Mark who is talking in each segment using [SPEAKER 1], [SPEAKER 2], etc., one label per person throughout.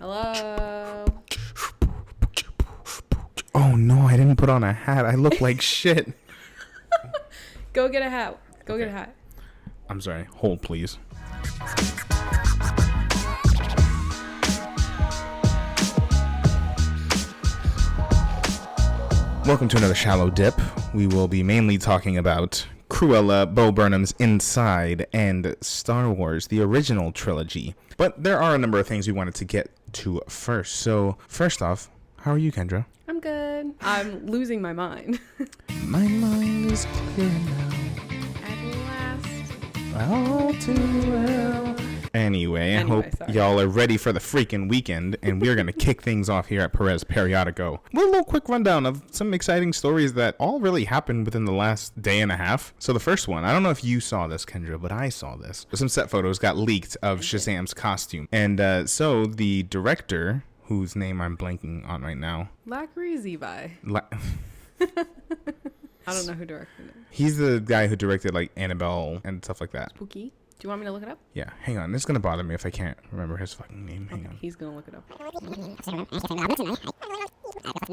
[SPEAKER 1] Hello.
[SPEAKER 2] Oh no, I didn't put on a hat. I look like shit.
[SPEAKER 1] Go get a hat. Go get a hat.
[SPEAKER 2] I'm sorry. Hold, please. Welcome to another Shallow Dip. We will be mainly talking about Cruella, Bo Burnham's Inside, and Star Wars, the original trilogy. But there are a number of things we wanted to get to first. So, first off, how are you, Kendra?
[SPEAKER 1] I'm good. I'm losing my mind.
[SPEAKER 2] My mind is clear now.
[SPEAKER 1] At last.
[SPEAKER 2] All too well. Anyway, I hope y'all are ready for the freaking weekend, and we're going to kick things off here at Perez Periódico with a little quick rundown of some exciting stories that all really happened within the last day and a half. So the first one, I don't know if you saw this, Kendra, but I saw this. Some set photos got leaked of Shazam's costume. And so the director, whose name I'm blanking on right now.
[SPEAKER 1] Lacrizy by. I don't know who directed it.
[SPEAKER 2] He's the guy who directed like Annabelle and stuff like that.
[SPEAKER 1] Spooky. Do you want me to look it up?
[SPEAKER 2] Yeah, hang on. It's going to bother me if I can't remember his fucking name. Hang on.
[SPEAKER 1] He's going to look it up.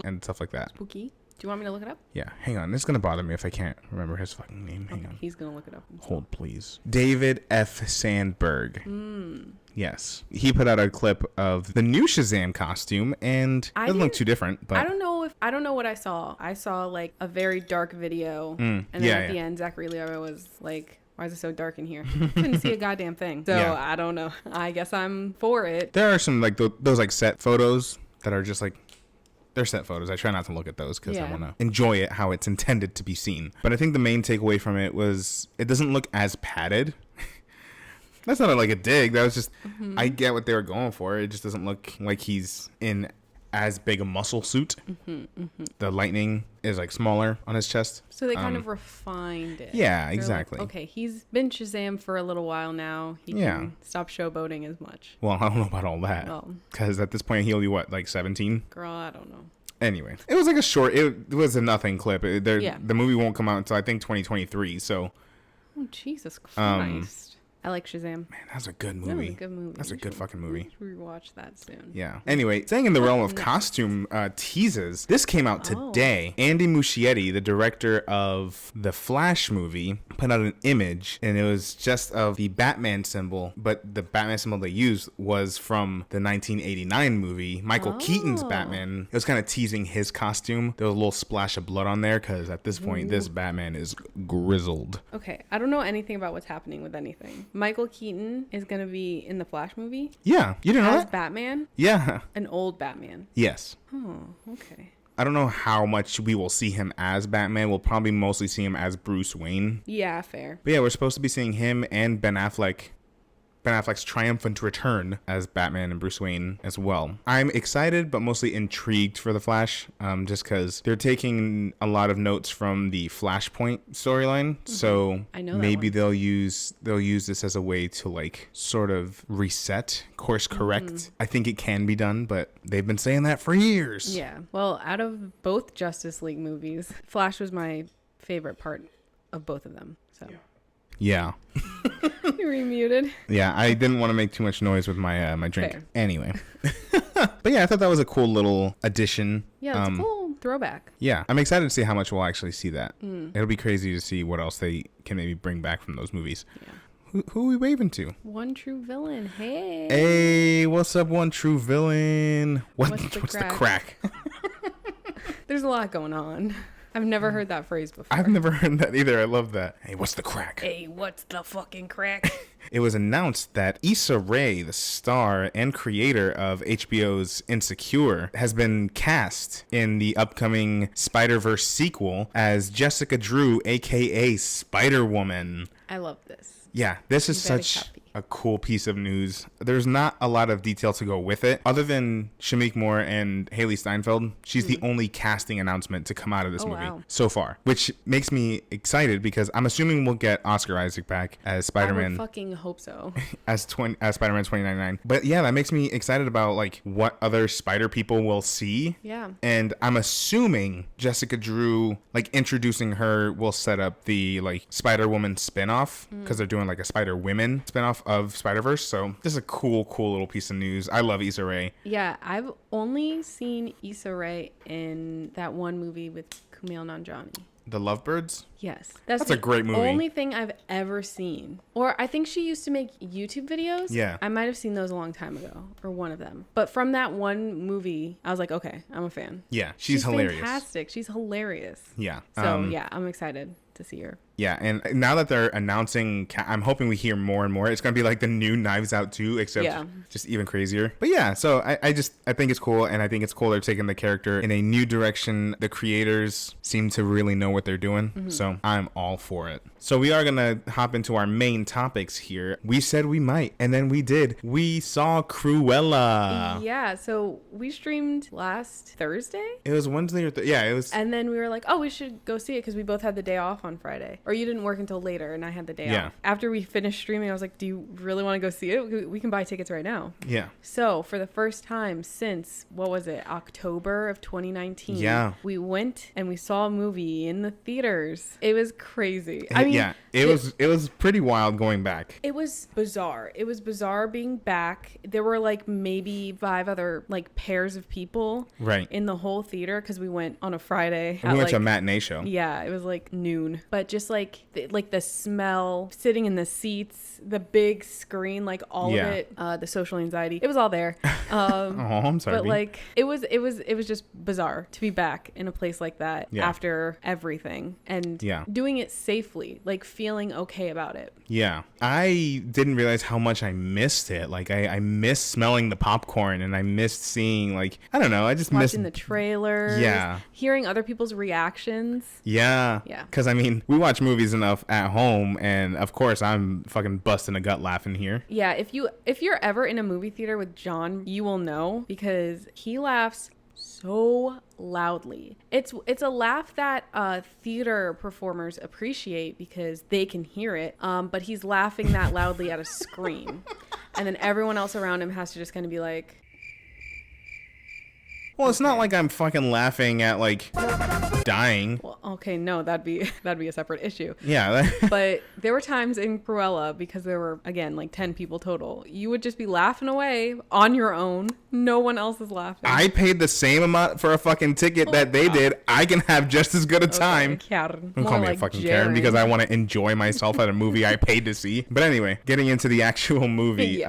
[SPEAKER 2] And stuff like that.
[SPEAKER 1] Spooky. Do you want me to look it up?
[SPEAKER 2] Yeah, hang on. It's going to bother me if I can't remember his fucking name. Hang on.
[SPEAKER 1] He's going to look it up.
[SPEAKER 2] Hold, please. David F. Sandberg. Yes. He put out a clip of the new Shazam costume, and it doesn't look too different. But
[SPEAKER 1] I don't know what I saw. I saw like a very dark video. And then at the end, Zachary Levi was like, why is it so dark in here? Couldn't see a goddamn thing. So I don't know. I guess I'm for it.
[SPEAKER 2] There are some like those like set photos that are just like, they're set photos. I try not to look at those because I want to enjoy it how it's intended to be seen. But I think the main takeaway from it was it doesn't look as padded. That's not like a dig. That was just, I get what they were going for. It just doesn't look like he's in as big a muscle suit. The lightning is like smaller on his chest.
[SPEAKER 1] So they kind of refined it.
[SPEAKER 2] Yeah,
[SPEAKER 1] They're
[SPEAKER 2] exactly.
[SPEAKER 1] Like, okay, he's been Shazam for a little while now. He can stop showboating as much.
[SPEAKER 2] Well, I don't know about all that. Because at this point, he'll be what, like 17?
[SPEAKER 1] Girl, I don't know.
[SPEAKER 2] Anyway, it was like a short, it was a nothing clip. The movie won't come out until I think 2023, so.
[SPEAKER 1] Oh, Jesus Christ. I like Shazam.
[SPEAKER 2] Man, that's a good movie.
[SPEAKER 1] That was a good movie.
[SPEAKER 2] That's a good fucking movie.
[SPEAKER 1] We should rewatch that soon.
[SPEAKER 2] Yeah. Anyway, staying in the realm of costume teases, this came out today. Andy Muschietti, the director of the Flash movie, put out an image, and it was just of the Batman symbol, but the Batman symbol they used was from the 1989 movie, Michael Keaton's Batman. It was kind of teasing his costume. There was a little splash of blood on there, because at this point, this Batman is grizzled.
[SPEAKER 1] Okay, I don't know anything about what's happening with anything. Michael Keaton is going to be in the Flash movie?
[SPEAKER 2] Yeah. You didn't know that?
[SPEAKER 1] As Batman?
[SPEAKER 2] Yeah.
[SPEAKER 1] An old Batman?
[SPEAKER 2] Yes.
[SPEAKER 1] Oh, okay.
[SPEAKER 2] I don't know how much we will see him as Batman. We'll probably mostly see him as Bruce Wayne.
[SPEAKER 1] Yeah, fair.
[SPEAKER 2] But yeah, we're supposed to be seeing him and Ben Affleck's triumphant return as Batman and Bruce Wayne as well. I'm excited, but mostly intrigued for The Flash, just because they're taking a lot of notes from the Flashpoint storyline. So
[SPEAKER 1] I know
[SPEAKER 2] maybe they'll use this as a way to like sort of reset, course correct. I think it can be done, but they've been saying that for years.
[SPEAKER 1] Yeah. Well, out of both Justice League movies, Flash was my favorite part of both of them. So.
[SPEAKER 2] Yeah.
[SPEAKER 1] You remuted.
[SPEAKER 2] Yeah, I didn't want to make too much noise with my my drink.
[SPEAKER 1] Fair.
[SPEAKER 2] Anyway. But yeah, I thought that was a cool little addition.
[SPEAKER 1] Yeah, it's a cool throwback.
[SPEAKER 2] Yeah, I'm excited to see how much we'll actually see that. It'll be crazy to see what else they can maybe bring back from those movies. Yeah. Who are we waving to?
[SPEAKER 1] One True Villain. Hey.
[SPEAKER 2] Hey, what's up, One True Villain? What's the crack?
[SPEAKER 1] There's a lot going on. I've never heard that phrase before.
[SPEAKER 2] I've never heard that either. I love that. Hey, what's the crack?
[SPEAKER 1] Hey, what's the fucking crack?
[SPEAKER 2] It was announced that Issa Rae, the star and creator of HBO's Insecure, has been cast in the upcoming Spider-Verse sequel as Jessica Drew, aka Spider-Woman.
[SPEAKER 1] I love this.
[SPEAKER 2] Yeah, this is such a cool piece of news. There's not a lot of detail to go with it. Other than Shameik Moore and Haley Steinfeld, she's the only casting announcement to come out of this movie so far, which makes me excited because I'm assuming we'll get Oscar Isaac back as Spider-Man.
[SPEAKER 1] I would fucking hope so.
[SPEAKER 2] as Spider-Man 2099. But yeah, that makes me excited about like what other Spider people will see.
[SPEAKER 1] Yeah.
[SPEAKER 2] And I'm assuming Jessica Drew, like introducing her will set up the like Spider-Woman spinoff because they're doing like a Spider-Women spinoff of Spider-Verse. So this is a cool little piece of news. I love Issa Rae.
[SPEAKER 1] Yeah, I've only seen Issa Rae in that one movie with Kumail Nanjiani.
[SPEAKER 2] The Lovebirds?
[SPEAKER 1] Yes.
[SPEAKER 2] That's a great movie.
[SPEAKER 1] Only thing I've ever seen. Or I think she used to make YouTube videos.
[SPEAKER 2] Yeah.
[SPEAKER 1] I might have seen those a long time ago, or one of them. But from that one movie, I was like, okay, I'm a fan.
[SPEAKER 2] Yeah, she's hilarious.
[SPEAKER 1] Fantastic. She's hilarious.
[SPEAKER 2] Yeah.
[SPEAKER 1] So yeah, I'm excited to see her.
[SPEAKER 2] Yeah, and now that they're announcing, I'm hoping we hear more and more. It's going to be like the new Knives Out 2, except just even crazier. But yeah, so I think it's cool, and I think it's cool they're taking the character in a new direction. The creators seem to really know what they're doing, so I'm all for it. So we are going to hop into our main topics here. We said we might, and then we did. We saw Cruella.
[SPEAKER 1] Yeah, so we streamed last Thursday?
[SPEAKER 2] It was Wednesday or yeah, it was.
[SPEAKER 1] And then we were like, oh, we should go see it because we both had the day off on Friday. Or you didn't work until later, and I had the day off. After we finished streaming, I was like, do you really want to go see it? We can buy tickets right now.
[SPEAKER 2] Yeah.
[SPEAKER 1] So for the first time since, what was it, October of 2019, we went and we saw a movie in the theaters. It was crazy. I mean,
[SPEAKER 2] it was pretty wild going back.
[SPEAKER 1] It was bizarre. It was bizarre being back. There were like maybe 5 other like pairs of people in the whole theater because we went on a Friday.
[SPEAKER 2] We went to a matinee show.
[SPEAKER 1] Yeah, it was like noon. But just like the smell, sitting in the seats, the big screen, like all of it, the social anxiety, it was all there.
[SPEAKER 2] Oh, I'm sorry.
[SPEAKER 1] But like it was just bizarre to be back in a place like that after everything and doing it safely, like feeling okay about it.
[SPEAKER 2] Yeah, I didn't realize how much I missed it. Like I missed smelling the popcorn, and I missed seeing, like, I don't know, I just
[SPEAKER 1] watching the trailers, hearing other people's reactions.
[SPEAKER 2] Yeah. Because I mean, we watch movies enough at home, and of course I'm fucking busting a gut laughing here. Yeah,
[SPEAKER 1] if you're ever in a movie theater with John, you will know, because he laughs so loudly. It's a laugh that theater performers appreciate because they can hear it, but he's laughing that loudly at a screen, and then everyone else around him has to just kind of be like,
[SPEAKER 2] well, it's not like I'm fucking laughing at like dying.
[SPEAKER 1] Well, okay, no, that'd be a separate issue.
[SPEAKER 2] Yeah.
[SPEAKER 1] But there were times in Cruella, because there were, again, like 10 people total, you would just be laughing away on your own. No one else is laughing.
[SPEAKER 2] I paid the same amount for a fucking ticket that they did. I can have just as good a time.
[SPEAKER 1] Karen.
[SPEAKER 2] Don't call me a fucking Karen, because I want to enjoy myself at a movie I paid to see. But anyway, getting into the actual movie.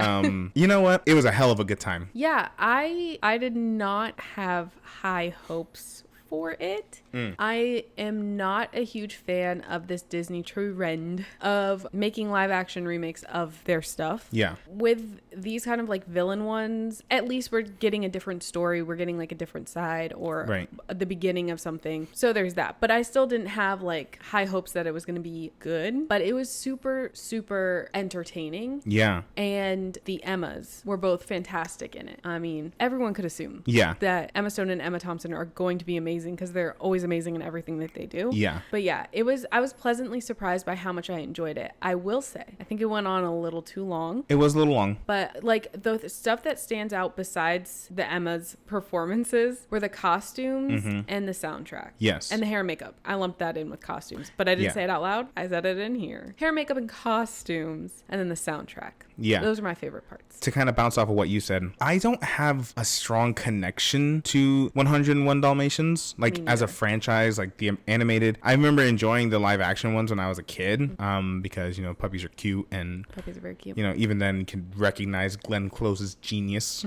[SPEAKER 2] You know what? It was a hell of a good time.
[SPEAKER 1] Yeah, I did not have high hopes for it. I am not a huge fan of this Disney trend of making live action remakes of their stuff.
[SPEAKER 2] Yeah.
[SPEAKER 1] With these kind of like villain ones, at least we're getting a different story. We're getting like a different side, or the beginning of something. So there's that. But I still didn't have like high hopes that it was going to be good. But it was super, super entertaining.
[SPEAKER 2] Yeah.
[SPEAKER 1] And the Emmas were both fantastic in it. I mean, everyone could assume that Emma Stone and Emma Thompson are going to be amazing because they're always amazing in everything that they do.
[SPEAKER 2] Yeah.
[SPEAKER 1] But yeah, I was pleasantly surprised by how much I enjoyed it. I will say, I think it went on a little too long.
[SPEAKER 2] It was a little long.
[SPEAKER 1] But like the stuff that stands out besides the Emma's performances were the costumes and the soundtrack.
[SPEAKER 2] Yes.
[SPEAKER 1] And the hair and makeup. I lumped that in with costumes, but I didn't say it out loud. I said it in here. Hair, makeup, and costumes, and then the soundtrack.
[SPEAKER 2] Yeah.
[SPEAKER 1] Those are my favorite parts.
[SPEAKER 2] To kind of bounce off of what you said, I don't have a strong connection to 101 Dalmatians, like as a franchise, like the animated. I remember enjoying the live action ones when I was a kid, because, you know, puppies are cute, and
[SPEAKER 1] puppies are very cute.
[SPEAKER 2] You know, even then you can recognize Glenn Close's genius.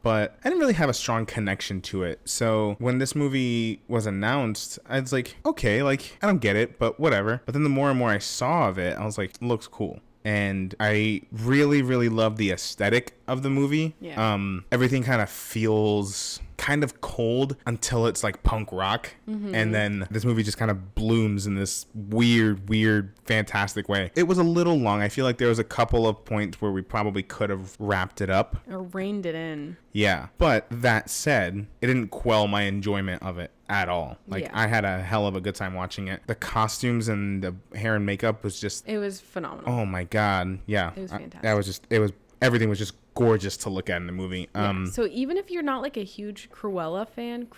[SPEAKER 2] But I didn't really have a strong connection to it. So when this movie was announced, I was like, okay, like, I don't get it, but whatever. But then the more and more I saw of it, I was like, it looks cool. And I really, really love the aesthetic of the movie.
[SPEAKER 1] Yeah.
[SPEAKER 2] Everything kind of feels kind of cold until it's like punk rock. And then this movie just kind of blooms in this weird, fantastic way. It was a little long. I feel like there was a couple of points where we probably could have wrapped it up.
[SPEAKER 1] Or reined it in.
[SPEAKER 2] Yeah. But that said, it didn't quell my enjoyment of it at all. Like, I had a hell of a good time watching it. The costumes and the hair and makeup was just...
[SPEAKER 1] It was phenomenal.
[SPEAKER 2] Oh my God. Yeah.
[SPEAKER 1] It was fantastic.
[SPEAKER 2] Everything was just gorgeous to look at in the movie.
[SPEAKER 1] So even if you're not like a huge Cruella fan,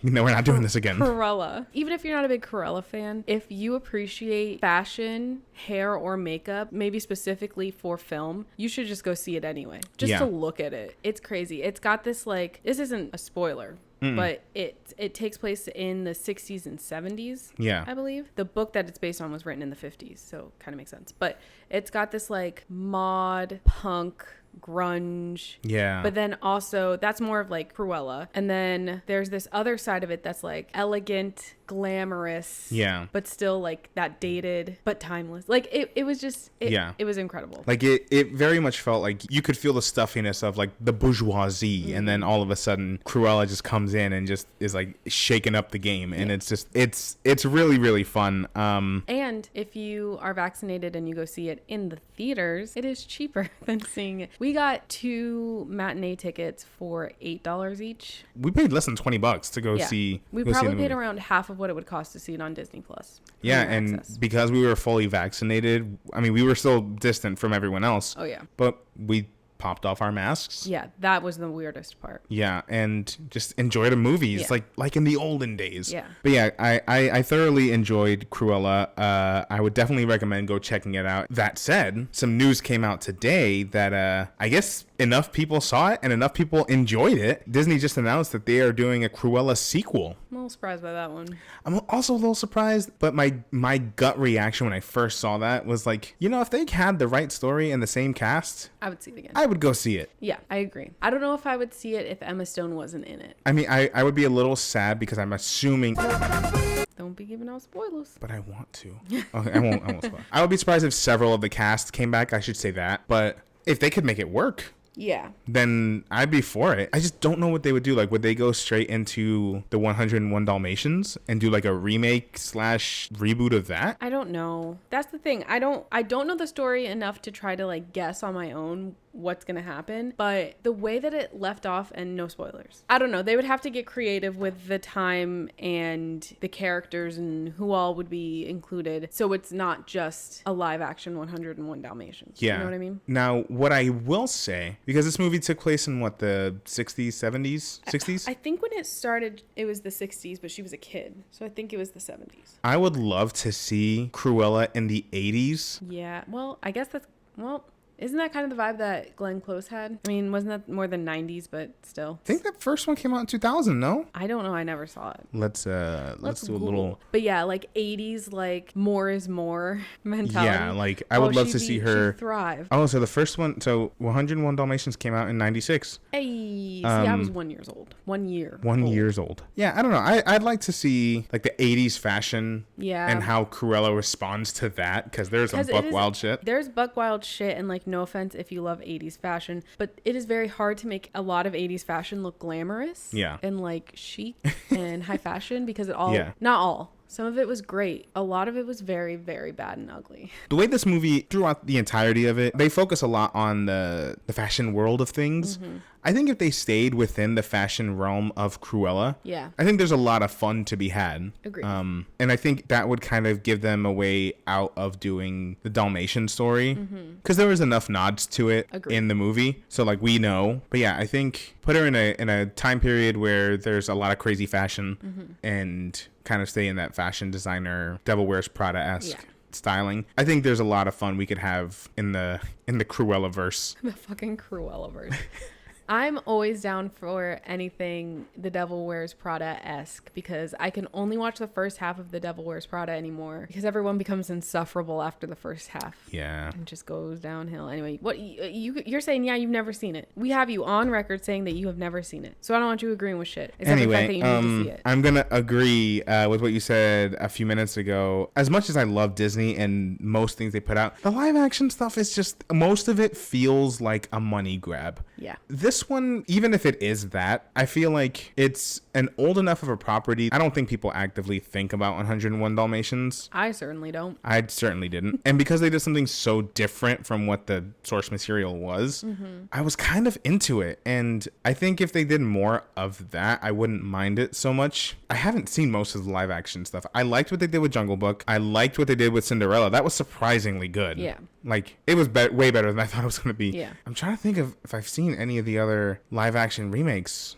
[SPEAKER 2] no, we're not doing this again.
[SPEAKER 1] Cruella. Even if you're not a big Cruella fan, if you appreciate fashion, hair, or makeup, maybe specifically for film, you should just go see it anyway. Just to look at it. It's crazy. It's got this like, this isn't a spoiler, but it takes place in the 60s and 70s, I believe. The book that it's based on was written in the 50s, so kind of makes sense. But it's got this like mod punk grunge, but then also that's more of like Cruella, and then there's this other side of it that's like elegant, glamorous, but still like that dated but timeless. Like it was just it was incredible.
[SPEAKER 2] Like it very much felt like you could feel the stuffiness of like the bourgeoisie, and then all of a sudden Cruella just comes in and just is like shaking up the game, and it's just it's really, really fun.
[SPEAKER 1] And if you are vaccinated and you go see it in the theaters, it is cheaper than seeing it. We got 2 matinee tickets for $8 each.
[SPEAKER 2] We paid less than $20 to go see.
[SPEAKER 1] We probably paid around half of what it would cost to see it on Disney Plus.
[SPEAKER 2] Yeah, and because we were fully vaccinated, I mean, we were still distant from everyone else.
[SPEAKER 1] Oh yeah.
[SPEAKER 2] But we popped off our masks.
[SPEAKER 1] Yeah, that was the weirdest part.
[SPEAKER 2] Yeah, and just enjoyed a movie. It's like in the olden days.
[SPEAKER 1] Yeah.
[SPEAKER 2] But yeah, I thoroughly enjoyed Cruella. I would definitely recommend go checking it out. That said, some news came out today that I guess enough people saw it and enough people enjoyed it. Disney just announced that they are doing a Cruella sequel.
[SPEAKER 1] I'm a little surprised by that one.
[SPEAKER 2] I'm also a little surprised, but my gut reaction when I first saw that was like, you know, if they had the right story and the same cast,
[SPEAKER 1] I would see it again.
[SPEAKER 2] I would go see it.
[SPEAKER 1] Yeah, I agree. I don't know if I would see it if Emma Stone wasn't in it.
[SPEAKER 2] I mean, I would be a little sad because I'm assuming...
[SPEAKER 1] Don't be giving out spoilers.
[SPEAKER 2] But I want to. Okay, I won't spoil. I would be surprised if several of the cast came back. I should say that. But if they could make it work...
[SPEAKER 1] Yeah.
[SPEAKER 2] Then I'd be for it. I just don't know what they would do. Like, would they go straight into the 101 Dalmatians and do like a remake / reboot of that?
[SPEAKER 1] I don't know. That's the thing. I don't know the story enough to try to like guess on my own what's gonna happen, but the way that it left off, and no spoilers, I don't know, they would have to get creative with the time and the characters and who all would be included, so it's not just a live action 101 Dalmatians. You know what I mean?
[SPEAKER 2] Now what I will say, because this movie took place in what, the 60s 70s 60s,
[SPEAKER 1] I think when it started it was the 60s, but she was a kid, so I think it was the 70s.
[SPEAKER 2] I would love to see Cruella in the 80s.
[SPEAKER 1] Yeah, well, I guess that's, well, isn't that kind of the vibe that Glenn Close had? I mean, wasn't that more than 90s, but still?
[SPEAKER 2] I think that first one came out in 2000, no?
[SPEAKER 1] I don't know. I never saw it.
[SPEAKER 2] Let's do a little...
[SPEAKER 1] But yeah, like 80s, like more is more mentality.
[SPEAKER 2] Yeah, like I would love to see her...
[SPEAKER 1] thrive.
[SPEAKER 2] Oh, so the first one... So 101 Dalmatians came out in 96.
[SPEAKER 1] Hey, see, I was 1 year old. 1 year.
[SPEAKER 2] 1 year old. Yeah, I don't know. I'd like to see like the 80s fashion.
[SPEAKER 1] Yeah.
[SPEAKER 2] And how Cruella responds to that, because there's some buck wild shit.
[SPEAKER 1] There's buck wild shit, and like no offense if you love 80s fashion, but it is very hard to make a lot of 80s fashion look glamorous.
[SPEAKER 2] Yeah.
[SPEAKER 1] And like chic and high fashion, because it all, not all. Some of it was great. A lot of it was very, very bad and ugly.
[SPEAKER 2] The way this movie, throughout the entirety of it, they focus a lot on the fashion world of things. Mm-hmm. I think if they stayed within the fashion realm of Cruella, I think there's a lot of fun to be had.
[SPEAKER 1] Agreed.
[SPEAKER 2] And I think that would kind of give them a way out of doing the Dalmatian story, because there was enough nods to it in the movie. So like we know, but yeah, I think put her in a time period where there's a lot of crazy fashion and kind of stay in that fashion designer Devil Wears Prada-esque styling. I think there's a lot of fun we could have in the Cruella verse.
[SPEAKER 1] The fucking Cruella verse. I'm always down for anything The Devil Wears Prada-esque, because I can only watch the first half of The Devil Wears Prada anymore, because everyone becomes insufferable after the first half.
[SPEAKER 2] Yeah.
[SPEAKER 1] And just goes downhill. Anyway, what you're saying, you've never seen it. We have you on record saying that you have never seen it. So I don't want you agreeing with shit. Except the fact that you need to see it.
[SPEAKER 2] I'm going to agree with what you said a few minutes ago. As much as I love Disney and most things they put out, the live action stuff is just, most of it feels like a money grab.
[SPEAKER 1] Yeah.
[SPEAKER 2] This one, even if it is that, I feel like it's an old enough of a property. I don't think people actively think about 101 Dalmatians.
[SPEAKER 1] I certainly don't.
[SPEAKER 2] I certainly didn't. And because they did something so different from what the source material was, I was kind of into it. And I think if they did more of that, I wouldn't mind it so much. I haven't seen most of the live action stuff. I liked what they did with Jungle Book. I liked what they did with Cinderella. That was surprisingly good.
[SPEAKER 1] Yeah.
[SPEAKER 2] Like, it was way better than I thought it was going to be.
[SPEAKER 1] Yeah.
[SPEAKER 2] I'm trying to think of if I've seen any of the other live action remakes.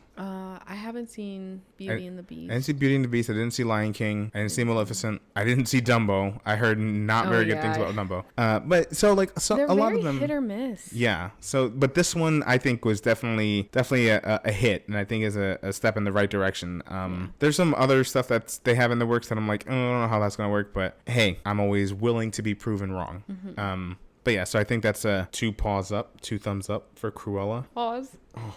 [SPEAKER 1] I haven't seen Beauty and the Beast.
[SPEAKER 2] I didn't see Beauty and the Beast. I didn't see Lion King. I didn't see Maleficent. I didn't see Dumbo. I heard not very good things about Dumbo. But so
[SPEAKER 1] they're
[SPEAKER 2] a lot of them
[SPEAKER 1] hit or miss.
[SPEAKER 2] Yeah. So, but this one I think was definitely a hit, and I think is a step in the right direction. There's some other stuff that they have in the works that I'm like, oh, I don't know how that's gonna work, but hey, I'm always willing to be proven wrong. But yeah, so I think that's a 2 thumbs up for Cruella.
[SPEAKER 1] Pause.
[SPEAKER 2] Oh.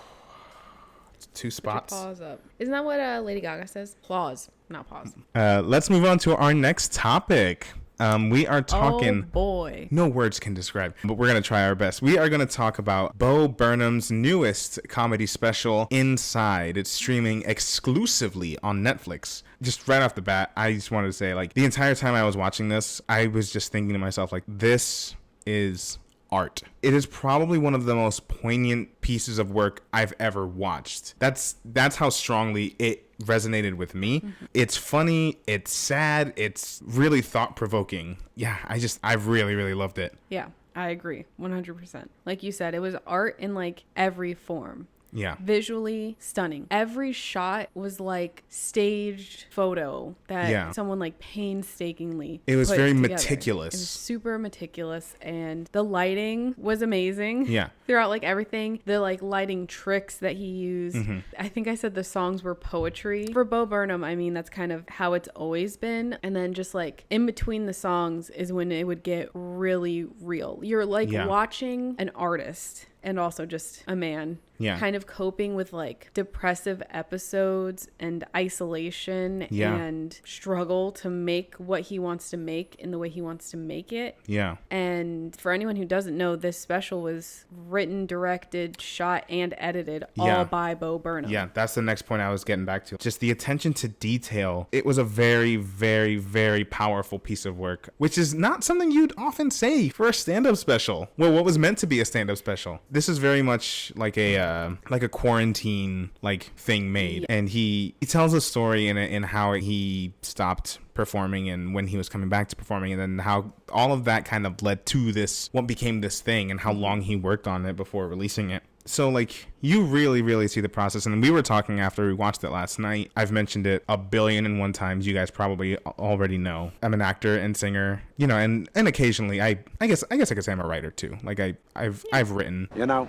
[SPEAKER 2] 2 spots.
[SPEAKER 1] Pause up. Isn't that what Lady Gaga says? Applause, not pause.
[SPEAKER 2] Let's move on to our next topic. We are talking.
[SPEAKER 1] Oh boy.
[SPEAKER 2] No words can describe, but we're going to try our best. We are going to talk about Bo Burnham's newest comedy special, Inside. It's streaming exclusively on Netflix. Just right off the bat, I just wanted to say, like, the entire time I was watching this, I was just thinking to myself, like, this is art. It is probably one of the most poignant pieces of work I've ever watched. That's how strongly it resonated with me. It's funny, it's sad, it's really thought-provoking. Yeah, I really, really loved it.
[SPEAKER 1] Yeah, I agree 100%. Like you said, it was art in like every form.
[SPEAKER 2] Yeah.
[SPEAKER 1] Visually stunning. Every shot was like staged photo that someone like painstakingly
[SPEAKER 2] It was very
[SPEAKER 1] together.
[SPEAKER 2] meticulous.
[SPEAKER 1] It was super meticulous, and the lighting was amazing.
[SPEAKER 2] Yeah.
[SPEAKER 1] Throughout like everything, the like lighting tricks that he used. I think I said the songs were poetry. For Bo Burnham, I mean, that's kind of how it's always been. And then just like in between the songs is when it would get really real. You're like watching an artist and also just a man kind of coping with like depressive episodes and isolation and struggle to make what he wants to make in the way he wants to make it.
[SPEAKER 2] Yeah.
[SPEAKER 1] And for anyone who doesn't know, this special was written, directed, shot, and edited all by Bo Burnham.
[SPEAKER 2] Yeah, that's the next point I was getting back to. Just the attention to detail. It was a very, very, very powerful piece of work, which is not something you'd often say for a stand-up special. Well, what was meant to be a stand-up special. This is very much like a quarantine like thing made, and he tells a story in how he stopped performing and when he was coming back to performing, and then how all of that kind of led to this, what became this thing, and how long he worked on it before releasing it. So like you really, really see the process. And we were talking after we watched it last night. I've mentioned it 1,000,000,001 times. You guys probably already know. I'm an actor and singer, you know, and occasionally I guess I could say I'm a writer too. Like I've written.
[SPEAKER 3] You know,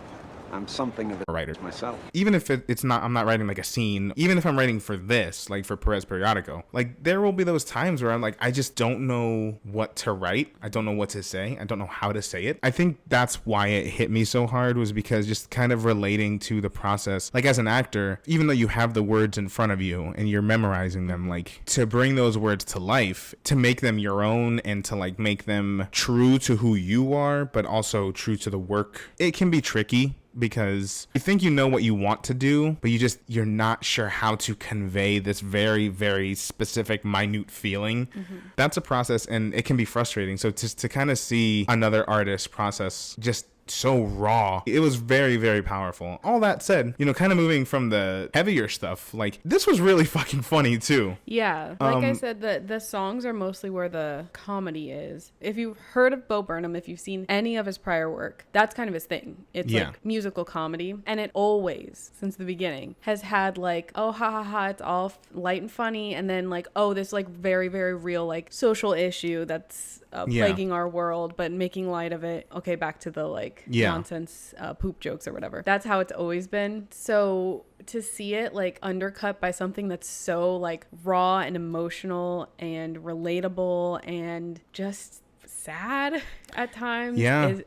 [SPEAKER 3] I'm something of a writer myself.
[SPEAKER 2] Even if it's not, I'm not writing like a scene. Even if I'm writing for this, like for Perez Periódico, like there will be those times where I'm like, I just don't know what to write. I don't know what to say. I don't know how to say it. I think that's why it hit me so hard, was because just kind of relating to the process. Like as an actor, even though you have the words in front of you and you're memorizing them, like to bring those words to life, to make them your own and to like make them true to who you are, but also true to the work, it can be tricky. Because you think you know what you want to do, but you're not sure how to convey this very, very specific, minute feeling. That's a process, and it can be frustrating. So to kind of see another artist process just so raw, it was very, very powerful. All that said, you know, kind of moving from the heavier stuff, like this was really fucking funny too.
[SPEAKER 1] Yeah, like I said, the songs are mostly where the comedy is. If you've heard of Bo Burnham, if you've seen any of his prior work, that's kind of his thing. It's like musical comedy, and it always, since the beginning, has had like, oh, ha ha ha, it's all light and funny, and then like, oh, this like very, very real like social issue that's plaguing our world, but making light of it. Okay, back to the like nonsense poop jokes or whatever. That's how it's always been. So to see it like undercut by something that's so like raw and emotional and relatable and just sad at times,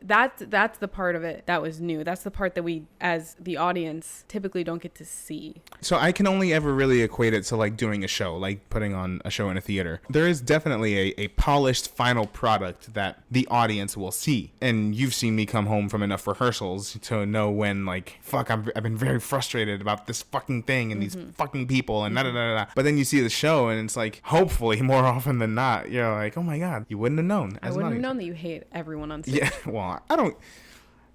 [SPEAKER 1] that's the part of it that was new. That's the part that we as the audience typically don't get to see.
[SPEAKER 2] So I can only ever really equate it to like doing a show, like putting on a show in a theater. There is definitely a polished final product that the audience will see, and you've seen me come home from enough rehearsals to know when like, fuck, I've been very frustrated about this fucking thing and these fucking people and da da da da. But then you see the show and it's like, hopefully more often than not, you're like, oh my god, you wouldn't have known.
[SPEAKER 1] I wouldn't have known that you hate everyone on stage.
[SPEAKER 2] Yeah, well, I don't.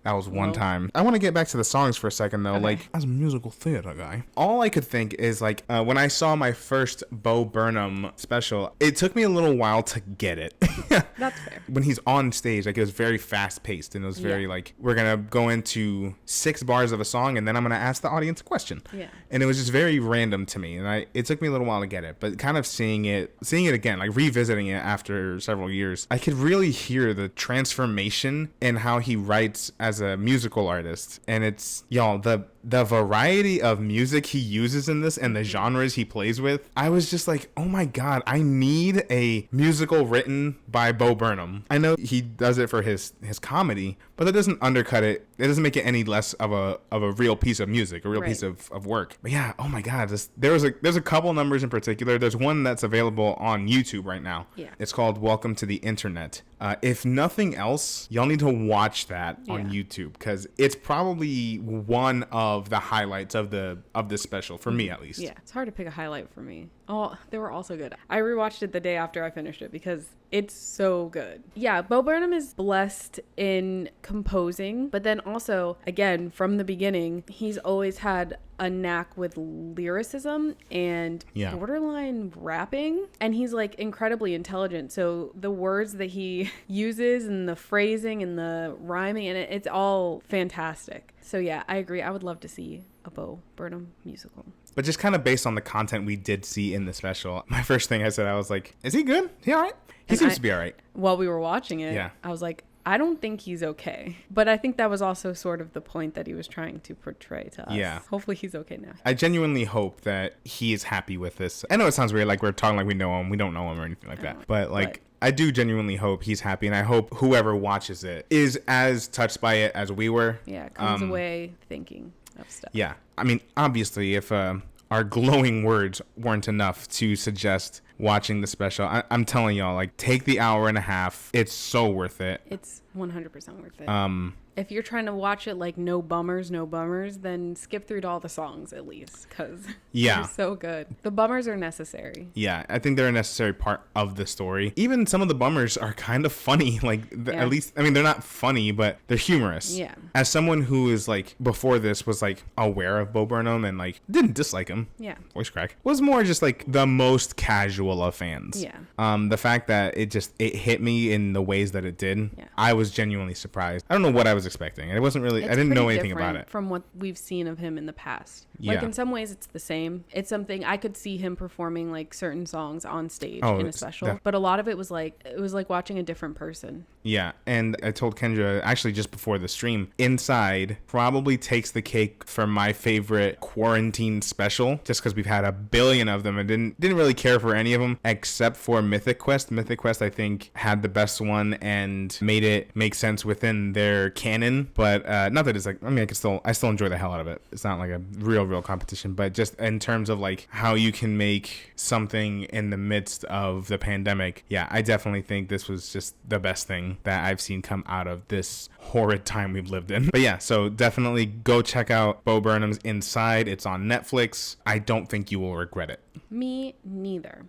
[SPEAKER 2] That was one time. I want to get back to the songs for a second, though. Okay. Like, as a musical theater guy, all I could think is, like, when I saw my first Bo Burnham special, it took me a little while to get it.
[SPEAKER 1] That's fair.
[SPEAKER 2] When he's on stage, like, it was very fast-paced, and it was very, like, we're going to go into 6 bars of a song, and then I'm going to ask the audience a question.
[SPEAKER 1] Yeah.
[SPEAKER 2] And it was just very random to me, and it took me a little while to get it. But kind of seeing it again, like, revisiting it after several years, I could really hear the transformation in how he writes as a musical artist. And it's, y'all, the variety of music he uses in this and the genres he plays with, I was just like, oh my God, I need a musical written by Bo Burnham. I know he does it for his comedy, but that doesn't undercut it. It doesn't make it any less of a real piece of music, a real piece of work. But yeah, oh my God, there's a couple numbers in particular. There's one that's available on YouTube right now.
[SPEAKER 1] Yeah.
[SPEAKER 2] It's called Welcome to the Internet. If nothing else, y'all need to watch that on YouTube, because it's probably one of the highlights of this special, for me at least.
[SPEAKER 1] Yeah, it's hard to pick a highlight for me. Oh, they were all so good. I rewatched it the day after I finished it because it's so good. Yeah, Bo Burnham is blessed in composing, but then also, again, from the beginning, he's always had a knack with lyricism and borderline rapping, and he's like incredibly intelligent. So the words that he uses and the phrasing and the rhyming, and it's all fantastic. So yeah, I agree. I would love to see a Bo Burnham musical.
[SPEAKER 2] But just kind of based on the content we did see in the special, my first thing I said, I was like, is he good? Is he all right? He seems to be all right.
[SPEAKER 1] While we were watching it, I was like, I don't think he's okay. But I think that was also sort of the point that he was trying to portray to us. Yeah. Hopefully he's okay now.
[SPEAKER 2] I genuinely hope that he is happy with this. I know it sounds weird, like we're talking like we know him. We don't know him or anything like that. But like, I do genuinely hope he's happy, and I hope whoever watches it is as touched by it as we were.
[SPEAKER 1] Yeah, comes away thinking of stuff.
[SPEAKER 2] Yeah. I mean, obviously, if our glowing words weren't enough to suggest watching the special, I'm telling y'all, like, take the hour and a half. It's so worth it.
[SPEAKER 1] It's 100% worth it. If you're trying to watch it like no bummers, then skip through to all the songs at least, because they're so good. The bummers are necessary.
[SPEAKER 2] Yeah, I think they're a necessary part of the story. Even some of the bummers are kind of funny. Like, at least, I mean, they're not funny, but they're humorous.
[SPEAKER 1] Yeah.
[SPEAKER 2] As someone who is, like, before this was, like, aware of Bo Burnham and, like, didn't dislike him.
[SPEAKER 1] Yeah.
[SPEAKER 2] Voice crack. Was more just, like, the most casual of fans.
[SPEAKER 1] Yeah.
[SPEAKER 2] The fact that it hit me in the ways that it did, I was genuinely surprised. I don't know what I was expecting. It wasn't really, I didn't know anything about it.
[SPEAKER 1] From what we've seen of him in the past. Like, in some ways it's the same. It's something I could see him performing, like, certain songs on stage in a special. But a lot of it was like watching a different person.
[SPEAKER 2] Yeah. And I told Kendra, actually just before the stream, Inside probably takes the cake for my favorite quarantine special, just because we've had a billion of them and didn't really care for any of them except for Mythic Quest. Mythic Quest, I think, had the best one and made it make sense within their canon. But not that it's like, I mean, I still enjoy the hell out of it. It's not like a real competition, but just in terms of like how you can make something in the midst of the pandemic, yeah, I definitely think this was just the best thing that I've seen come out of this horrid time we've lived in. But yeah, so definitely go check out Bo Burnham's Inside. It's on Netflix. I don't think you will regret it.
[SPEAKER 1] Me neither.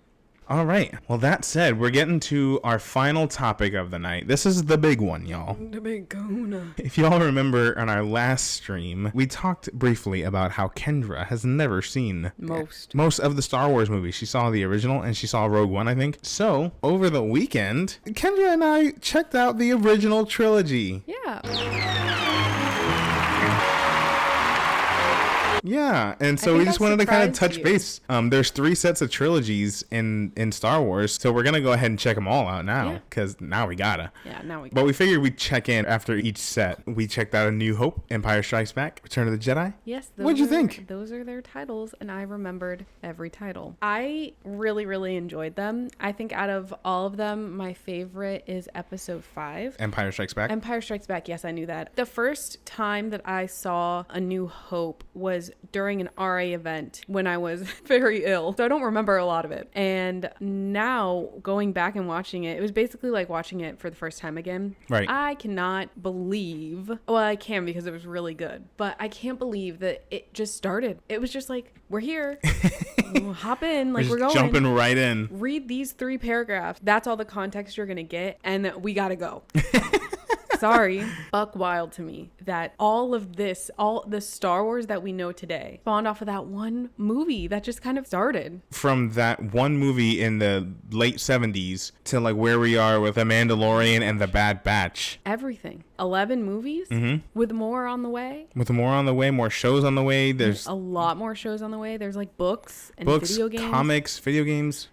[SPEAKER 2] All right. Well, that said, we're getting to our final topic of the night. This is the big one, y'all.
[SPEAKER 1] The big one.
[SPEAKER 2] If y'all remember on our last stream, we talked briefly about how Kendra has never seen most of the Star Wars movies. She saw the original and she saw Rogue One, I think. So, over the weekend, Kendra and I checked out the original trilogy.
[SPEAKER 1] Yeah.
[SPEAKER 2] Yeah, and so we just wanted to kind of touch base. There's 3 sets of trilogies in Star Wars, so we're going to go ahead and check them all out now, because now we gotta.
[SPEAKER 1] Yeah, now we gotta.
[SPEAKER 2] But we figured we'd check in after each set. We checked out A New Hope, Empire Strikes Back, Return of the Jedi.
[SPEAKER 1] Yes.
[SPEAKER 2] What'd you think?
[SPEAKER 1] Those are their titles, and I remembered every title. I really, really enjoyed them. I think out of all of them, my favorite is Episode 5.
[SPEAKER 2] Empire Strikes Back?
[SPEAKER 1] Empire Strikes Back, yes, I knew that. The first time that I saw A New Hope was during an RA event when I was very ill. So I don't remember a lot of it. And now going back and watching it, it was basically like watching it for the first time again.
[SPEAKER 2] Right.
[SPEAKER 1] I cannot believe, well, I can because it was really good, but I can't believe that it just started. It was just like, we're here. We'll hop in, like we're going.
[SPEAKER 2] Jumping right in.
[SPEAKER 1] Read these 3 paragraphs. That's all the context you're going to get. And we got to go. sorry, buck wild to me that all of this, all the Star Wars that we know today spawned off of that one movie that just kind of started.
[SPEAKER 2] From that one movie in the late 70s to like where we are with The Mandalorian and The Bad Batch.
[SPEAKER 1] Everything. 11 movies with more on the way.
[SPEAKER 2] With more on the way, more shows on the way. There's
[SPEAKER 1] a lot more shows on the way. There's like books, video games.
[SPEAKER 2] Comics, video games.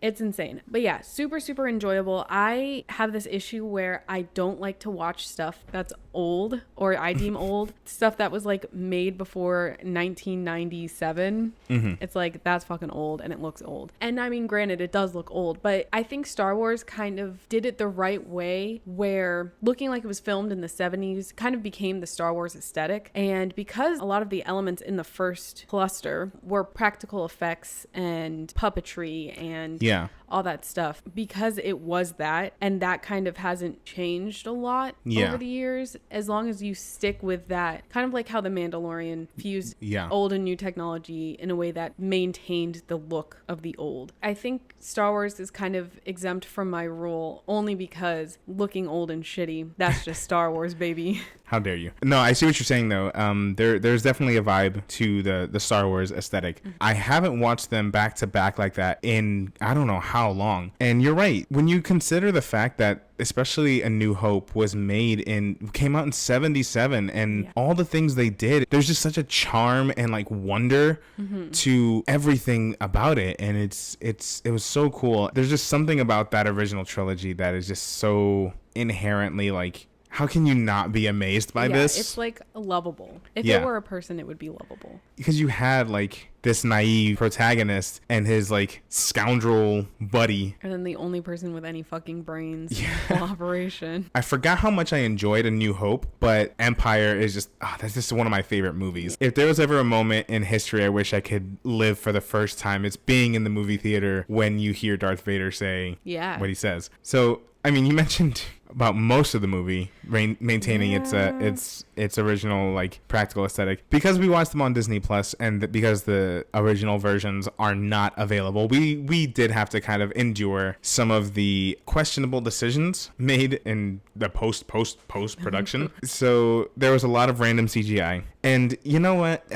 [SPEAKER 1] It's insane. But yeah, super, super enjoyable. I have this issue where I don't like to watch stuff that's old, or I deem old, stuff that was like made before 1997. It's like, that's fucking old and it looks old. And I mean, granted, it does look old, but I think Star Wars kind of did it the right way, where looking like it was filmed in the 70s kind of became the Star Wars aesthetic. And because a lot of the elements in the first cluster were practical effects and puppetry and all that stuff, because it was that, and that kind of hasn't changed a lot over the years, as long as you stick with that, kind of like how The Mandalorian fused old and new technology in a way that maintained the look of the old. I think Star Wars is kind of exempt from my rule only because looking old and shitty, that's just Star Wars, baby.
[SPEAKER 2] How dare you? No, I see what you're saying though. There's definitely a vibe to the Star Wars aesthetic. I haven't watched them back to back like that in I don't know how long. And you're right. When you consider the fact that especially A New Hope came out in 77, and all the things they did, there's just such a charm and like wonder to everything about it, and it was so cool. There's just something about that original trilogy that is just so inherently like, how can you not be amazed by this?
[SPEAKER 1] It's like lovable. If it were a person, it would be lovable.
[SPEAKER 2] Because you had like this naive protagonist and his like scoundrel buddy.
[SPEAKER 1] And then the only person with any fucking brains in the whole operation.
[SPEAKER 2] I forgot how much I enjoyed A New Hope, but Empire is just, that's just one of my favorite movies. If there was ever a moment in history I wish I could live for the first time, it's being in the movie theater when you hear Darth Vader say what he says. So, I mean, you mentioned about most of the movie maintaining its original like practical aesthetic, because we watched them on Disney Plus, and because the original versions are not available, we did have to kind of endure some of the questionable decisions made in the post production. So there was a lot of random CGI, and you know what,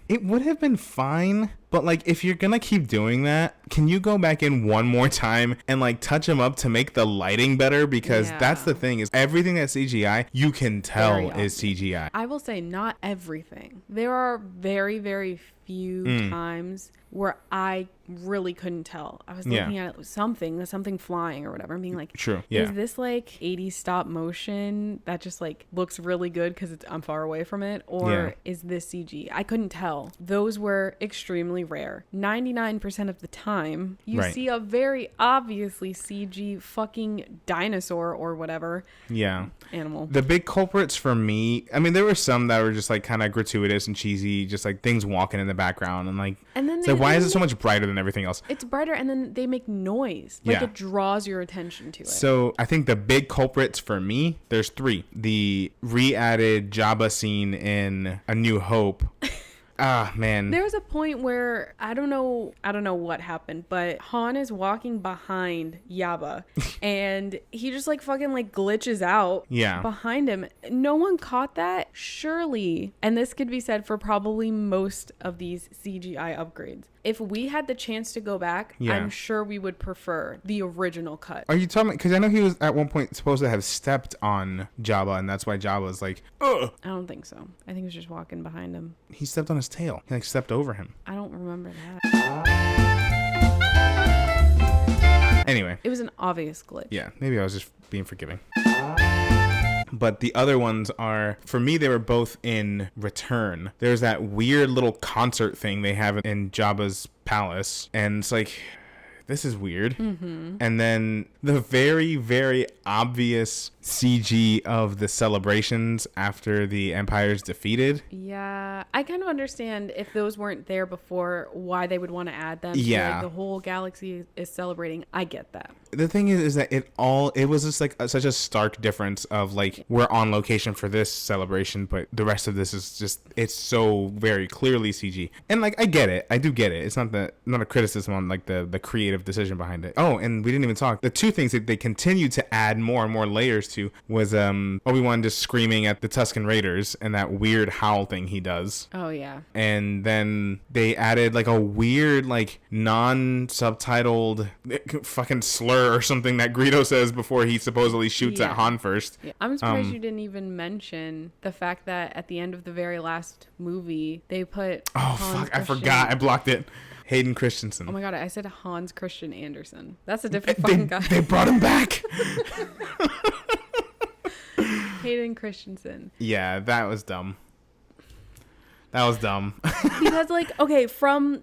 [SPEAKER 2] it would have been fine. But like, if you're gonna keep doing that, can you go back in one more time and like touch them up to make the lighting better? Because that's the thing, is everything that's CGI, you can tell is CGI.
[SPEAKER 1] I will say not everything. There are very, very few times where I really couldn't tell. I was looking at it, something flying or whatever, and being like, is this like 80s stop motion that just like looks really good because I'm far away from it, or is this CG? I couldn't tell. Those were extremely rare. 99% of the time you see a very obviously CG fucking dinosaur or whatever animal.
[SPEAKER 2] The big culprits for me, I mean, there were some that were just like kind of gratuitous and cheesy, just like things walking in the background, and like, why is it so much brighter than everything else?
[SPEAKER 1] It's brighter, and then they make noise, like it draws your attention to it.
[SPEAKER 2] So I think the big culprits for me, there's three. The re-added Jabba scene in A New Hope. Man.
[SPEAKER 1] There's a point where I don't know what happened, but Han is walking behind Jabba and he just like fucking like glitches out behind him. No one caught that? Surely. And this could be said for probably most of these CGI upgrades. If we had the chance to go back, I'm sure we would prefer the original cut.
[SPEAKER 2] Are you talking? Because I know he was at one point supposed to have stepped on Jabba, and that's why Jabba was like, ugh.
[SPEAKER 1] I don't think so. I think he was just walking behind him.
[SPEAKER 2] He stepped on his tail. He like stepped over him.
[SPEAKER 1] I don't remember that.
[SPEAKER 2] Anyway.
[SPEAKER 1] It was an obvious glitch.
[SPEAKER 2] Yeah, maybe I was just being forgiving. But the other ones are, for me, they were both in Return. There's that weird little concert thing they have in Jabba's palace, and it's like, this is weird. And then the very, very obvious CG of the celebrations after the Empire's defeated.
[SPEAKER 1] Yeah, I kind of understand if those weren't there before, why they would want to add them. Yeah, like the whole galaxy is celebrating. I get that.
[SPEAKER 2] The thing is that it was just like such a stark difference of like, we're on location for this celebration, but the rest of this is just, it's so very clearly CG. And like, I get it. I do get it. It's not a criticism on like the creative creative decision behind it. Oh, and we didn't even talk. The two things that they continued to add more and more layers to was Obi-Wan just screaming at the Tusken Raiders and that weird howl thing he does.
[SPEAKER 1] Oh, yeah.
[SPEAKER 2] And then they added like a weird, like non-subtitled fucking slur or something that Greedo says before he supposedly shoots at Han first.
[SPEAKER 1] Yeah. I'm surprised you didn't even mention the fact that at the end of the very last movie, they put...
[SPEAKER 2] Oh, fuck. I forgot. I blocked it. Hayden Christensen.
[SPEAKER 1] Oh my god, I said Hans Christian Andersen. That's a different fucking guy.
[SPEAKER 2] They brought him back.
[SPEAKER 1] Hayden Christensen.
[SPEAKER 2] Yeah, that was dumb.
[SPEAKER 1] Because, like, okay, from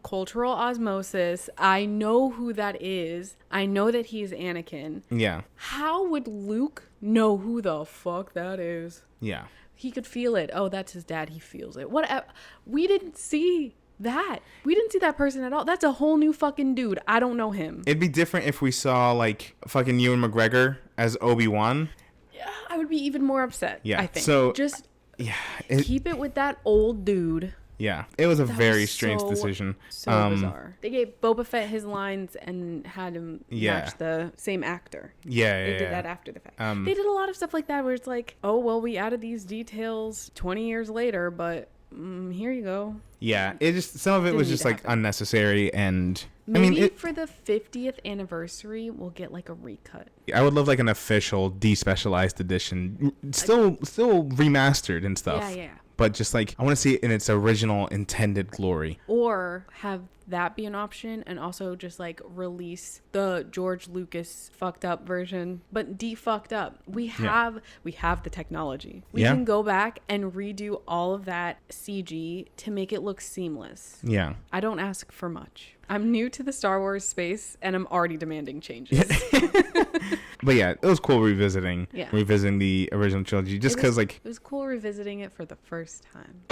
[SPEAKER 1] cultural osmosis, I know who that is. I know that he's Anakin.
[SPEAKER 2] Yeah.
[SPEAKER 1] How would Luke know who the fuck that is?
[SPEAKER 2] Yeah.
[SPEAKER 1] He could feel it. Oh, that's his dad. He feels it. What? We didn't see that. We didn't see that person at all. That's a whole new fucking dude. I don't know him.
[SPEAKER 2] It'd be different if we saw, like, fucking Ewan McGregor as Obi-Wan.
[SPEAKER 1] Yeah, I would be even more upset.
[SPEAKER 2] Yeah.
[SPEAKER 1] I think.
[SPEAKER 2] So
[SPEAKER 1] just
[SPEAKER 2] yeah,
[SPEAKER 1] keep it with that old dude.
[SPEAKER 2] Yeah, it was a very strange decision.
[SPEAKER 1] So bizarre. They gave Boba Fett his lines and had him match the same actor.
[SPEAKER 2] Yeah,
[SPEAKER 1] They did that after the fact. They did a lot of stuff like that where it's like, oh, well, we added these details 20 years later, but here you go.
[SPEAKER 2] Yeah, it just some of it was just like unnecessary, and
[SPEAKER 1] maybe I mean, for the 50th anniversary, we'll get like a recut.
[SPEAKER 2] I would love like an official despecialized edition, still remastered and stuff.
[SPEAKER 1] Yeah.
[SPEAKER 2] But just like, I want to see it in its original intended glory.
[SPEAKER 1] Or have that be an option and also just like release the George Lucas fucked up version, but de-fucked up. We have the technology. We can go back and redo all of that CG to make it look seamless.
[SPEAKER 2] Yeah.
[SPEAKER 1] I don't ask for much. I'm new to the Star Wars space and I'm already demanding changes.
[SPEAKER 2] But yeah, it was cool revisiting the original trilogy just because like...
[SPEAKER 1] It was cool revisiting it for the first time.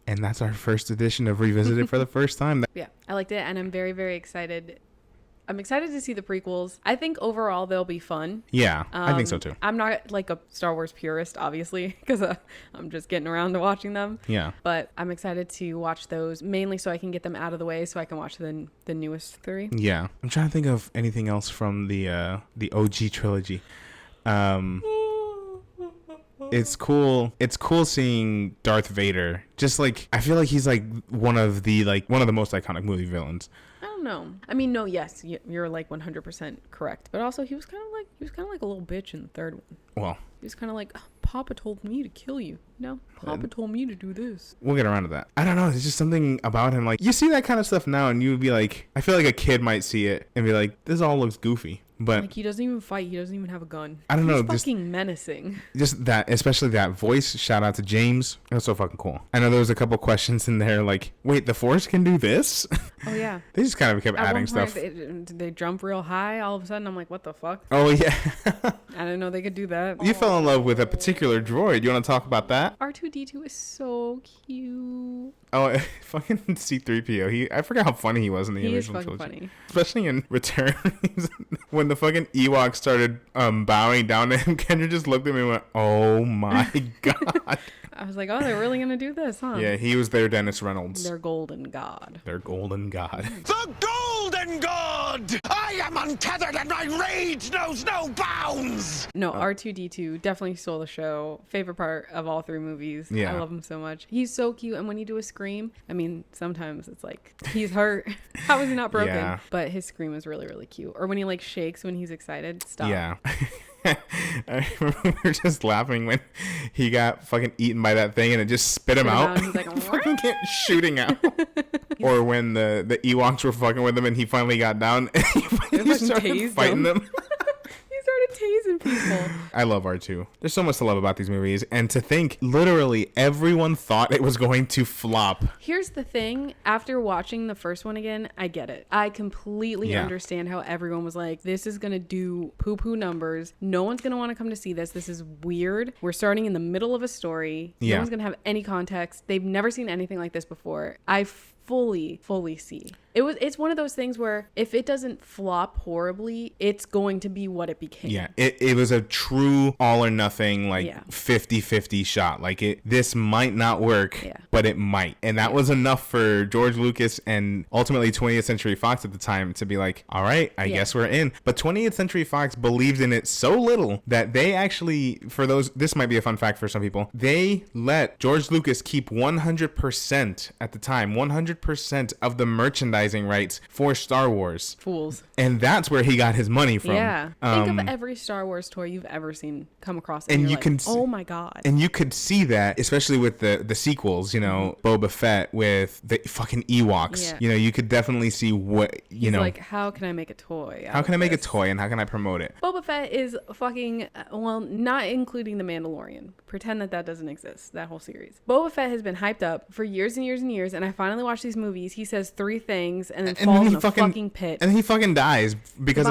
[SPEAKER 2] And that's our first edition of Revisited for the first time.
[SPEAKER 1] Yeah, I liked it and I'm very, very excited. I'm excited to see the prequels. I think overall they'll be fun.
[SPEAKER 2] Yeah, I think so too.
[SPEAKER 1] I'm not like a Star Wars purist, obviously, because I'm just getting around to watching them.
[SPEAKER 2] Yeah.
[SPEAKER 1] But I'm excited to watch those, mainly so I can get them out of the way so I can watch the newest 3.
[SPEAKER 2] Yeah. I'm trying to think of anything else from the OG trilogy. It's cool. It's cool seeing Darth Vader. Just like, I feel like he's like one of the most iconic movie villains.
[SPEAKER 1] I don't know. I mean, no, yes, you're like 100% correct. But also, he was kind of like a little bitch in the third one.
[SPEAKER 2] Well,
[SPEAKER 1] he was kind of like, oh, Papa told me to kill you. No, Papa told me to do this.
[SPEAKER 2] We'll get around to that. I don't know. There's just something about him. Like, you see that kind of stuff now, and you would be like, I feel like a kid might see it and be like, this all looks goofy. But
[SPEAKER 1] like, he doesn't even fight. He doesn't even have a gun.
[SPEAKER 2] I don't know.
[SPEAKER 1] He's fucking menacing.
[SPEAKER 2] Just that, especially that voice. Shout out to James. It was so fucking cool. I know there was a couple questions in there like, wait, the Force can do this?
[SPEAKER 1] Oh, yeah.
[SPEAKER 2] They just kind of kept adding stuff.
[SPEAKER 1] They jump real high. All of a sudden, I'm like, what the fuck?
[SPEAKER 2] Oh, yeah.
[SPEAKER 1] I didn't know they could do that.
[SPEAKER 2] You fell in love with a particular droid. You want to talk about that?
[SPEAKER 1] R2-D2 is so cute.
[SPEAKER 2] Oh, fucking C-3PO. I forgot how funny he was in the original trilogy. Funny. Especially in Return. When the fucking Ewoks started bowing down to him, Kendra just looked at me and went, oh my God.
[SPEAKER 1] I was like, oh, they're really going to do this, huh?
[SPEAKER 2] Yeah, he was their Dennis Reynolds.
[SPEAKER 1] Their golden god.
[SPEAKER 2] Their golden god.
[SPEAKER 4] The golden god! I am untethered and my rage knows no bounds!
[SPEAKER 1] No, R2-D2 definitely stole the show. Favorite part of all 3 movies. Yeah. I love him so much. He's so cute. And when you do a scream, I mean, sometimes it's like, he's hurt. How is he not broken? Yeah. But his scream is really, really cute. Or when he like shakes when he's excited. Stop.
[SPEAKER 2] Yeah. I remember we were just laughing when he got fucking eaten by that thing and it just spit him out.
[SPEAKER 1] He's like,
[SPEAKER 2] fucking shooting out. Or when the Ewoks were fucking with him and he finally got down and he started fighting them.
[SPEAKER 1] Tasing people.
[SPEAKER 2] I love R2. There's so much to love about these movies, and to think literally everyone thought it was going to flop.
[SPEAKER 1] Here's the thing, after watching the first one again, I get it. I completely understand how everyone was like, this is gonna do poo-poo numbers. No one's gonna want to come to see this. This is weird. We're starting in the middle of a story. No one's gonna have any context. They've never seen anything like this before. I fully see. It's one of those things where if it doesn't flop horribly, it's going to be what it became.
[SPEAKER 2] Yeah, it was a true all or nothing, like 50-50 shot. Like this might not work, but it might. And that was enough for George Lucas and ultimately 20th Century Fox at the time to be like, all right, I guess we're in. But 20th Century Fox believed in it so little that they actually, this might be a fun fact for some people, they let George Lucas keep 100% at the time, 100% of the merchandising rights for Star Wars.
[SPEAKER 1] Fools.
[SPEAKER 2] And that's where he got his money from.
[SPEAKER 1] Yeah. Think of every Star Wars toy you've ever seen come across. And you can oh my God.
[SPEAKER 2] And you could see that, especially with the sequels, you know, Boba Fett with the fucking Ewoks. Yeah. You know, you could definitely see what, you know.
[SPEAKER 1] Like, how can I make a toy?
[SPEAKER 2] How can I make a toy and how can I promote it?
[SPEAKER 1] Boba Fett is fucking, well, not including The Mandalorian. Pretend that doesn't exist, that whole series. Boba Fett has been hyped up for years and years and years, and I finally watched these movies. He says 3 things and then falls in a fucking pit.
[SPEAKER 2] And he fucking dies because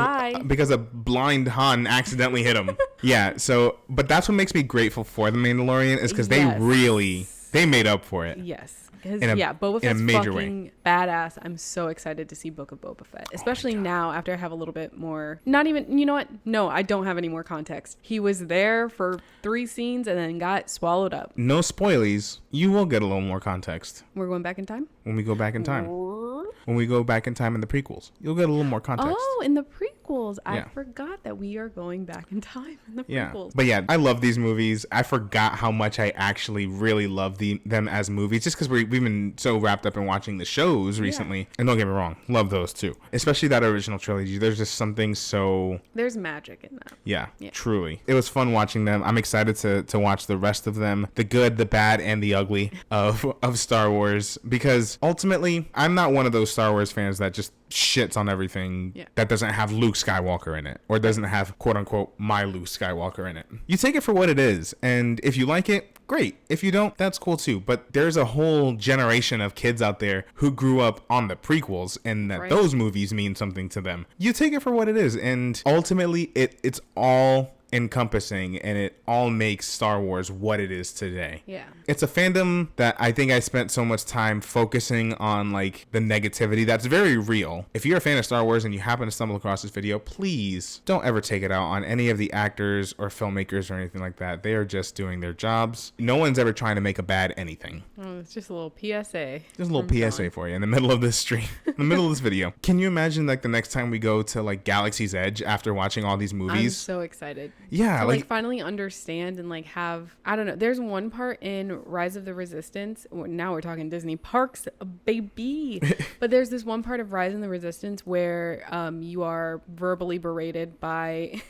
[SPEAKER 2] a blind Han accidentally hit him. Yeah, so, but that's what makes me grateful for The Mandalorian is because they made up for it.
[SPEAKER 1] Yes. Because, Boba Fett's fucking badass. I'm so excited to see Book of Boba Fett. Especially now after I have a little bit more... Not even... You know what? No, I don't have any more context. He was there for 3 scenes and then got swallowed up.
[SPEAKER 2] No spoilies. You will get a little more context.
[SPEAKER 1] We're going back in time?
[SPEAKER 2] When we go back in time. When we go back in time in the prequels. You'll get a little more context.
[SPEAKER 1] Oh, in the prequels. I forgot that we are going back in time in the prequels.
[SPEAKER 2] But yeah, I love these movies. I forgot how much I actually really love them as movies just because we've been so wrapped up in watching the shows recently. Yeah. And don't get me wrong, love those too. Especially that original trilogy. There's just something so...
[SPEAKER 1] There's magic in that.
[SPEAKER 2] Yeah, truly. It was fun watching them. I'm excited to watch the rest of them. The good, the bad, and the ugly of Star Wars. Because ultimately, I'm not one of those Star Wars fans that just shits on everything that doesn't have Luke Skywalker in it or doesn't have quote unquote my Luke Skywalker in it. You take it for what it is, and if you like it, great. If you don't, that's cool too. But there's a whole generation of kids out there who grew up on the prequels and that those movies mean something to them. You take it for what it is, and ultimately it's all encompassing and it all makes Star Wars what it is today.
[SPEAKER 1] Yeah.
[SPEAKER 2] It's a fandom that I think I spent so much time focusing on like the negativity that's very real. If you're a fan of Star Wars and you happen to stumble across this video, please don't ever take it out on any of the actors or filmmakers or anything like that. They are just doing their jobs. No one's ever trying to make a bad anything.
[SPEAKER 1] Oh, it's just a little PSA.
[SPEAKER 2] Just a little PSA for you in the middle of this stream, in the middle of this video. Can you imagine like the next time we go to like Galaxy's Edge after watching all these movies? I'm
[SPEAKER 1] so excited.
[SPEAKER 2] Yeah,
[SPEAKER 1] to like finally understand and like have, I don't know, there's one part in Rise of the Resistance, now we're talking Disney parks, baby, but there's this one part of Rise of the Resistance where you are verbally berated by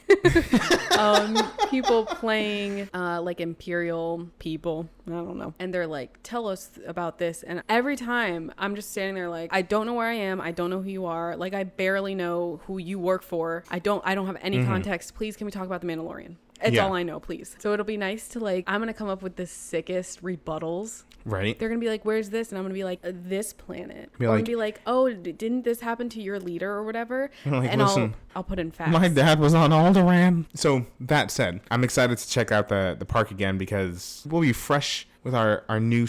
[SPEAKER 1] people playing like Imperial people, I don't know, and they're like, tell us about this, and every time I'm just standing there like, I don't know where I am, I don't know who you are, like I barely know who you work for, I don't have any context, please can we talk about The Mandalorian? It's all I know, please. So it'll be nice to like, I'm gonna come up with the sickest rebuttals.
[SPEAKER 2] Right.
[SPEAKER 1] They're gonna be like, where's this? And I'm gonna be like, this planet. I'm gonna be like, oh, didn't this happen to your leader or whatever?
[SPEAKER 2] Like,
[SPEAKER 1] and
[SPEAKER 2] listen,
[SPEAKER 1] I'll put in facts.
[SPEAKER 2] My dad was on Alderaan. So that said, I'm excited to check out the park again because we'll be fresh with our new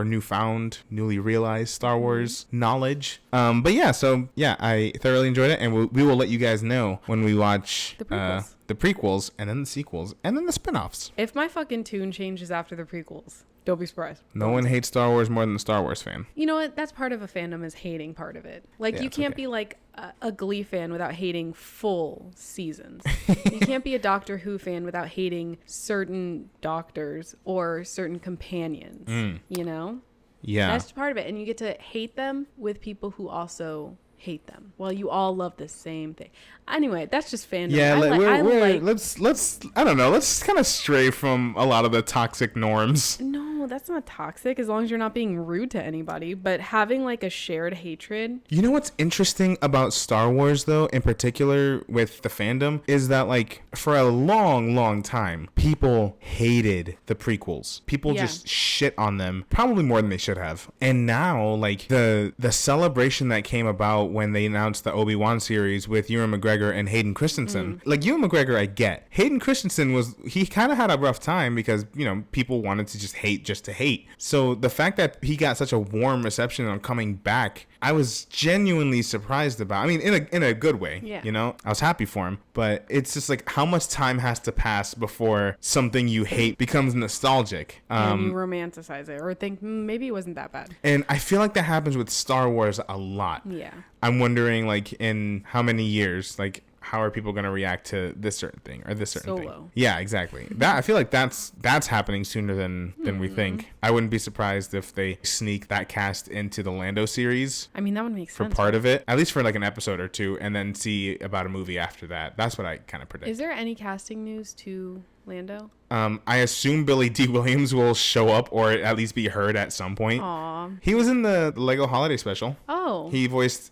[SPEAKER 2] newfound, newly realized Star Wars knowledge. But yeah, so yeah, I thoroughly enjoyed it, and we will let you guys know when we watch the prequels and then the sequels and then the spin-offs.
[SPEAKER 1] If my fucking tune changes after the prequels, don't be surprised.
[SPEAKER 2] No one hates Star Wars more than the Star Wars fan.
[SPEAKER 1] You know what? That's part of a fandom, is hating part of it. Like, you can't be like a Glee fan without hating full seasons. You can't be a Doctor Who fan without hating certain doctors or certain companions, you know?
[SPEAKER 2] Yeah.
[SPEAKER 1] That's part of it. And you get to hate them with people who also hate them. Well, you all love the same thing. Anyway, that's just fandom.
[SPEAKER 2] Yeah, let's I don't know. Let's kind of stray from a lot of the toxic norms.
[SPEAKER 1] No, that's not toxic as long as you're not being rude to anybody. But having like a shared hatred.
[SPEAKER 2] You know what's interesting about Star Wars though, in particular with the fandom, is that like for a long time, people hated the prequels. People just shit on them, probably more than they should have. And now, like the celebration that came about when they announced the Obi-Wan series with Ewan McGregor and Hayden Christensen. Like Ewan McGregor, I get. Hayden Christensen he kind of had a rough time because, you know, people wanted to just hate just to hate. So the fact that he got such a warm reception on coming back, I was genuinely surprised about. I mean, in a good way.
[SPEAKER 1] Yeah.
[SPEAKER 2] You know, I was happy for him, but it's just like how much time has to pass before something you hate becomes nostalgic.
[SPEAKER 1] And you romanticize it or think maybe it wasn't that bad.
[SPEAKER 2] And I feel like that happens with Star Wars a lot.
[SPEAKER 1] Yeah.
[SPEAKER 2] I'm wondering, like, in how many years, like, how are people going to react to this certain thing or this certain thing? Yeah, exactly. That I feel like that's happening sooner than we think. I wouldn't be surprised if they sneak that cast into the Lando series.
[SPEAKER 1] I mean, that would make sense.
[SPEAKER 2] For part of it, at least for like an episode or two, and then see about a movie after that. That's what I kind of predict.
[SPEAKER 1] Is there any casting news to Lando?
[SPEAKER 2] I assume Billy D. Williams will show up or at least be heard at some point.
[SPEAKER 1] Aww.
[SPEAKER 2] He was in the Lego Holiday Special.
[SPEAKER 1] Oh.
[SPEAKER 2] He voiced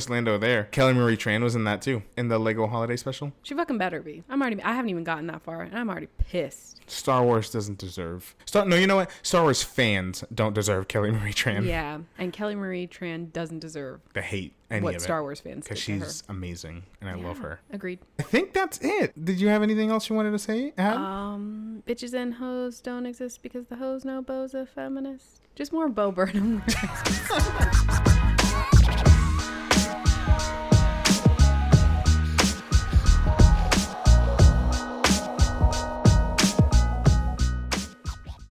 [SPEAKER 2] Lando there. Kelly Marie Tran was in that too, in the Lego Holiday Special.
[SPEAKER 1] She fucking better be. I haven't even gotten that far, and I'm already pissed.
[SPEAKER 2] Star Wars doesn't deserve. No, you know what? Star Wars fans don't deserve Kelly Marie Tran.
[SPEAKER 1] Yeah, and Kelly Marie Tran doesn't deserve
[SPEAKER 2] the hate. What
[SPEAKER 1] Star Wars fans
[SPEAKER 2] because she's amazing and I love her.
[SPEAKER 1] Agreed.
[SPEAKER 2] I think that's it. Did you have anything else you wanted to say,
[SPEAKER 1] Adam? Bitches and hoes don't exist because the hoes know Bo's a feminist. Just more Bo Burnham.